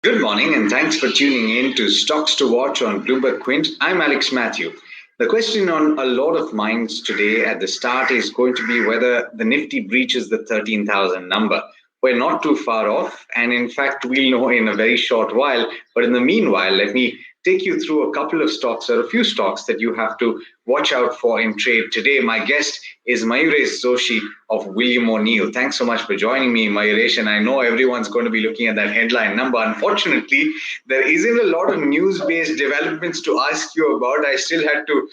Good morning and thanks for tuning in to Stocks to Watch on Bloomberg Quint. I'm Alex Matthew. The question on a lot of minds today at the start is going to be whether the Nifty breaches the 13,000 number. We're not too far off, and in fact, we'll know in a very short while. But in the meanwhile, let me take you through a couple of stocks or a few stocks that you have to watch out for in trade today. My guest is Mayuresh Joshi of William O'Neill. Thanks so much for joining me, Mayuresh. And I know everyone's going to be looking at that headline number. Unfortunately, there isn't a lot of news-based developments to ask you about. I still had to,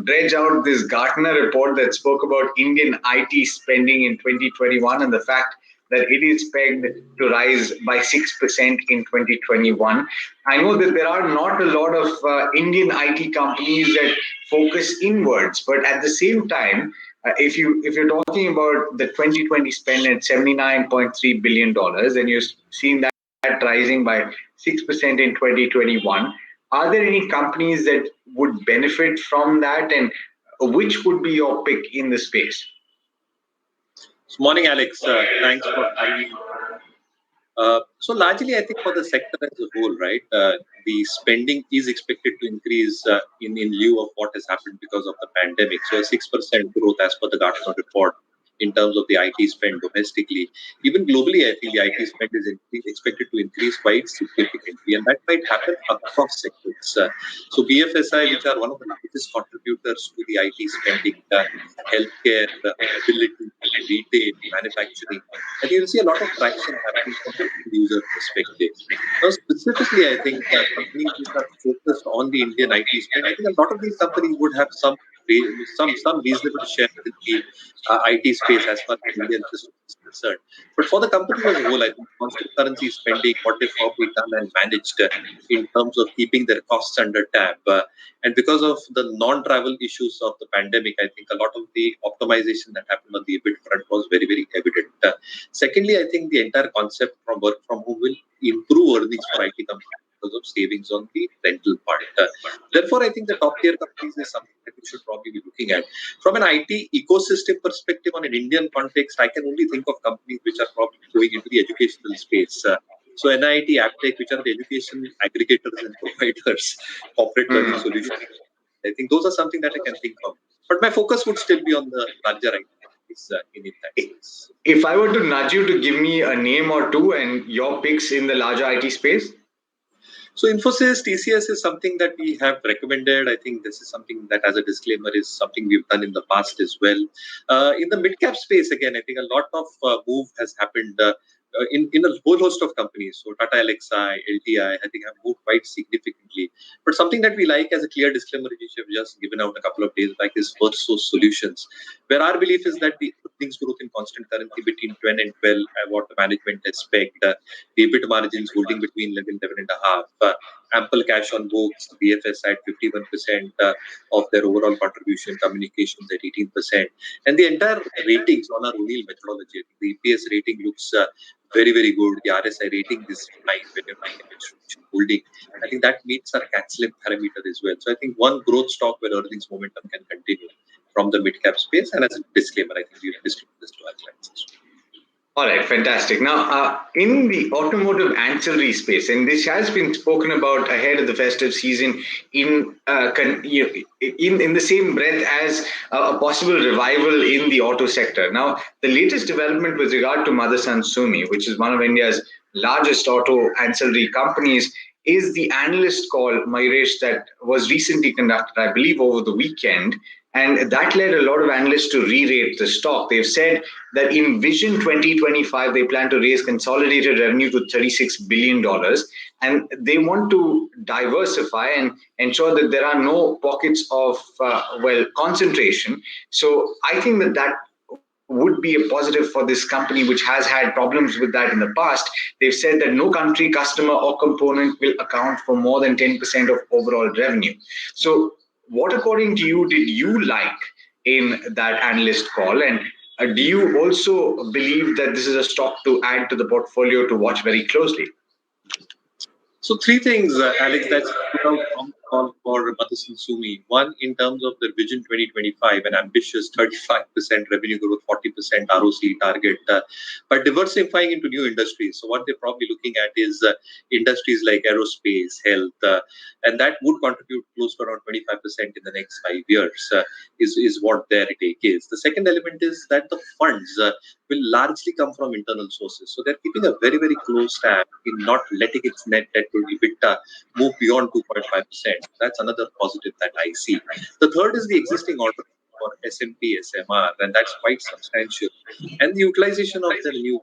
dredge out this Gartner report that spoke about Indian IT spending in 2021 and the fact that it is pegged to rise by 6% in 2021. I know that there are not a lot of Indian IT companies that focus inwards, but at the same time, if you're talking about the 2020 spend at $79.3 billion, and you're seeing that rising by 6% in 2021, are there any companies that would benefit from that, and which would be your pick in the space? Morning, Alex. Thanks for having me. So largely, I think for the sector as a whole, right, the spending is expected to increase in lieu of what has happened because of the pandemic. So a 6% growth as per the Gartner report in terms of the IT spend domestically. Even globally, I think the IT spend is expected to increase quite significantly, and that might happen across sectors. So BFSI, which are one of the largest contributors to the IT spending, healthcare, mobility, retail, manufacturing, and you'll see a lot of traction happening from the user perspective. Now, specifically, I think companies which are focused on the Indian IT spend, I think a lot of these companies would have some reasonable share in the IT space as far as Indian system is concerned. But for the company as a whole, I think constant currency spending, what they've probably done and managed in terms of keeping their costs under tab. And because of the non-travel issues of the pandemic, I think a lot of the optimization that happened on the EBIT front was very, very evident. Secondly, I think the entire concept from work from home will improve earnings for IT companies because of savings on the rental part. Therefore, I think the top tier companies is something that we should probably be looking at. From an IT ecosystem perspective, on an Indian context, I can only think of companies which are probably going into the educational space. So NIT, Aptech, which are the education aggregators and providers, corporate learning solutions. I think those are something that I can think of. But my focus would still be on the larger IT companies in that space. If I were to nudge you to give me a name or two and your picks in the larger IT space? So Infosys, TCS is something that we have recommended. I think this is something that, as a disclaimer, is something we've done in the past as well. In the mid-cap space, again, I think a lot of move has happened in a whole host of companies. So Tata LXI, LTI, I think have moved quite significantly. But something that we like as a clear disclaimer, which we have just given out a couple of days back, is First Source Solutions, where our belief is that the earnings growth in constant currency between 10 and 12, what the management expect, the EBIT margins holding between 11 and 11.5, ample cash on books, BFS at 51% of their overall contribution, communications at 18%, and the entire ratings on our O'Neill methodology. The EPS rating looks very, very good. The RSI rating is high when you're looking at holding. I think that meets our CAT-SLIM parameter as well. So I think one growth stock where earnings momentum can continue from the mid-cap space. And as a disclaimer, I think we've distributed this to our clients as well. All right, fantastic. Now, in the automotive ancillary space, and this has been spoken about ahead of the festive season in the same breath as a possible revival in the auto sector. Now, the latest development with regard to Motherson Sumi, which is one of India's largest auto ancillary companies, is the analyst call, Mayuresh, that was recently conducted, I believe, over the weekend. And that led a lot of analysts to re-rate the stock. They've said that in Vision 2025, they plan to raise consolidated revenue to $36 billion. And they want to diversify and ensure that there are no pockets of, concentration. So I think that would be a positive for this company, which has had problems with that in the past. They've said that no country, customer, or component will account for more than 10% of overall revenue. So what, according to you, did you like in that analyst call? And do you also believe that this is a stock to add to the portfolio to watch very closely? So three things, Alex, that's call for Motherson Sumi. One, in terms of their Vision 2025, an ambitious 35% revenue growth, 40% ROC target, but diversifying into new industries. So what they're probably looking at is industries like aerospace, health, and that would contribute close to around 25% in the next 5 years, is what their take is. The second element is that the funds will largely come from internal sources. So they're keeping a very, very close tab in not letting its net debt to EBITDA move beyond 2.5%. That's another positive that I see. The third is the existing order for SMP, SMR, and that's quite substantial. And the utilization of the new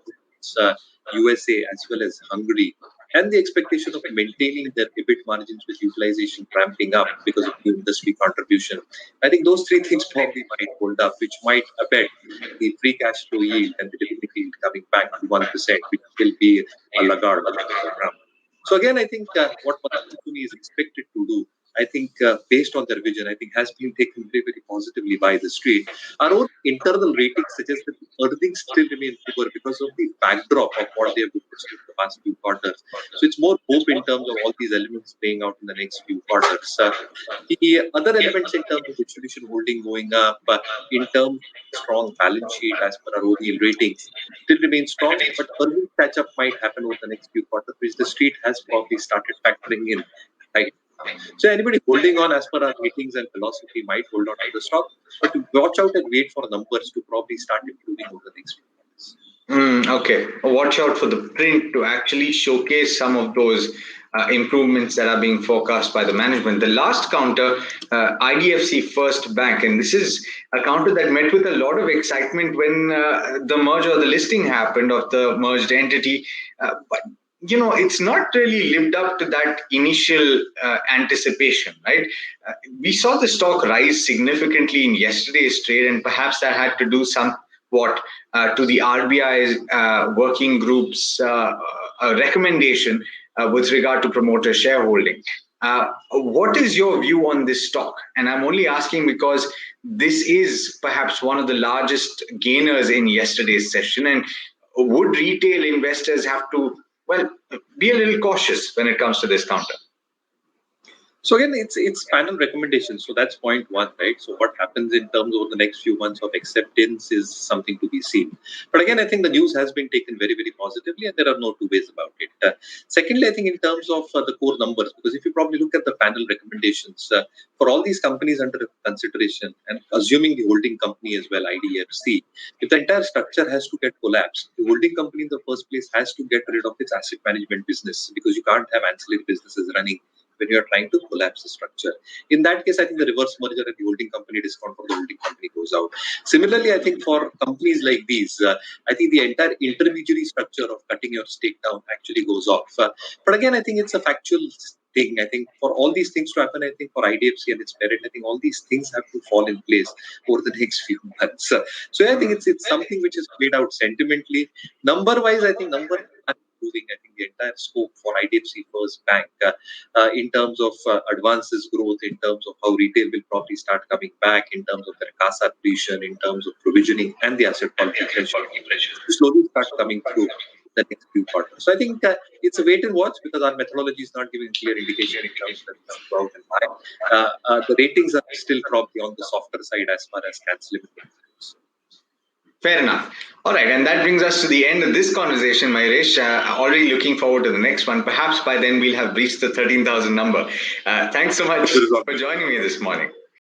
USA as well as Hungary, and the expectation of maintaining their EBIT margins with utilization ramping up because of the industry contribution. I think those three things probably might hold up, which might affect the free cash flow yield and the dividend yield coming back to 1%, which will be a laggard program. So again, I think what Sumi is expected to do, I think based on their vision, I think has been taken very, very positively by the street. Our own internal ratings suggest that the earnings still remain poor because of the backdrop of what they have witnessed in the past few quarters. So it's more hope in terms of all these elements playing out in the next few quarters. The other elements in terms of distribution holding going up, in terms of strong balance sheet as per our ODL ratings, still remains strong, but earnings catch-up might happen over the next few quarters, which the street has probably started factoring in right. So anybody holding on as per our ratings and philosophy might hold on to the stock, but to watch out and wait for numbers to probably start improving over the next few months. Okay. Watch out for the print to actually showcase some of those improvements that are being forecast by the management. The last counter, IDFC First Bank, and this is a counter that met with a lot of excitement when the merger or the listing happened of the merged entity. But it's not really lived up to that initial anticipation, right? We saw the stock rise significantly in yesterday's trade, and perhaps that had to do somewhat to the RBI's working group's recommendation with regard to promoter shareholding. What is your view on this stock? And I'm only asking because this is perhaps one of the largest gainers in yesterday's session, and would retail investors have to be a little cautious when it comes to this counter? So again, it's panel recommendations. So that's point one, right? So what happens in terms of the next few months of acceptance is something to be seen. But again, I think the news has been taken very, very positively, and there are no two ways about it. Secondly, I think in terms of the core numbers, because if you probably look at the panel recommendations for all these companies under consideration, and assuming the holding company as well, IDFC, if the entire structure has to get collapsed, the holding company in the first place has to get rid of its asset management business, because you can't have ancillary businesses running when you are trying to collapse the structure. In that case, I think the reverse merger and the holding company discount for the holding company goes out. Similarly, I think for companies like these, I think the entire intermediary structure of cutting your stake down actually goes off. But again, I think it's a factual thing. I think for all these things to happen, I think for IDFC and its parent, I think all these things have to fall in place over the next few months. So I think it's something which is played out sentimentally. Number-wise, I think improving, I think the entire scope for IDFC First Bank in terms of advances growth, in terms of how retail will probably start coming back, in terms of their CASA accretion, in terms of provisioning and the asset quality pressure to slowly start coming through the next few quarters. So I think it's a wait and watch, because our methodology is not giving clear indication in terms of go out and buy. The ratings are still probably on the softer side as far as cancel limit goes. Fair enough. All right, and that brings us to the end of this conversation, Mayuresh. Already looking forward to the next one. Perhaps by then we'll have reached the 13,000 number. Thanks so much for joining me this morning.